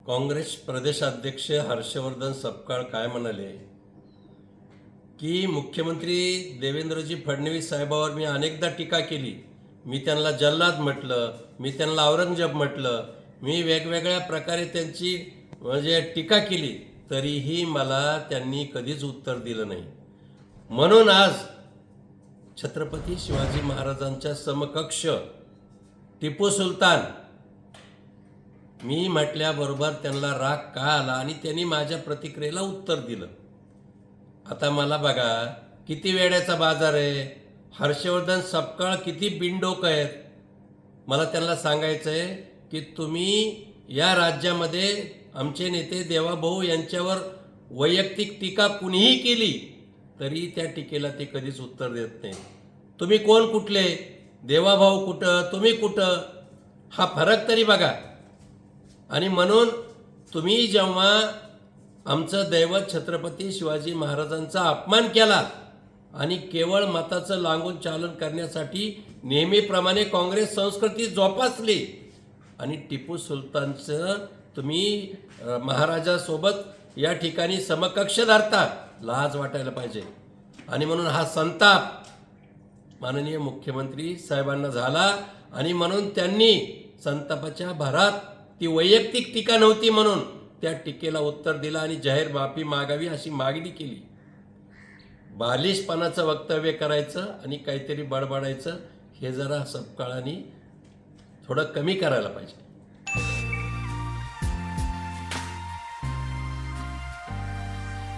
काँग्रेस प्रदेशाध्यक्ष हर्षवर्धन सपकाळ काय म्हणाले की मुख्यमंत्री देवेंद्रजी फडणवीस साहेबांवर मी अनेकदा टीका केली. मी त्यांना जल्लाद म्हटलं, मी त्यांना औरंगजेब म्हटलं, मी वेगवेगळ्या प्रकारे त्यांची टीका केली, तरीही मला त्यांनी कधीच उत्तर दिलं नाही. म्हणून आज छत्रपती शिवाजी महाराजांच्या समकक्ष टिपू सुलतान मी म्हटल्याबरोबर त्यांना राग का आला आणि त्यांनी माझ्या प्रतिक्रियेला उत्तर दिलं. आता मला बघा किती वेड्याचा बाजार आहे. हर्षवर्धन सपकाळ किती बिनडोक आहेत. मला त्यांना सांगायचं आहे की तुम्ही या राज्यामध्ये आमचे नेते देवाभाऊ यांच्यावर वैयक्तिक टीका कुणीही केली तरी त्या टीकेला ते कधीच उत्तर देत नाही. तुम्ही कोण कुठले, देवाभाऊ कुठं, तुम्ही कुठं, हा फरक तरी बघा. आणि म्हणून तुम्ही जेव्हा आमचं दैवत छत्रपती शिवाजी महाराजांचा अपमान केला आणि केवळ मताचं लागून चालन करण्यासाठी नेहमीप्रमाणे काँग्रेस संस्कृती जोपासली आणि टिपू सुलतानचं तुम्ही महाराजासोबत या ठिकाणी समकक्ष धरता, लाज वाटायला पाहिजे. आणि म्हणून हा संताप माननीय मुख्यमंत्री साहेबांना झाला आणि म्हणून त्यांनी संतापाच्या भरात ती वैयक्तिक टीका नव्हती म्हणून त्या टीकेला उत्तर दिलं आणि जाहीर माफी मागावी अशी मागणी केली. बालिशपणाचं वक्तव्य करायचं आणि काहीतरी बडबडायचं हे जरा सपकाळांनी थोडं कमी करायला पाहिजे.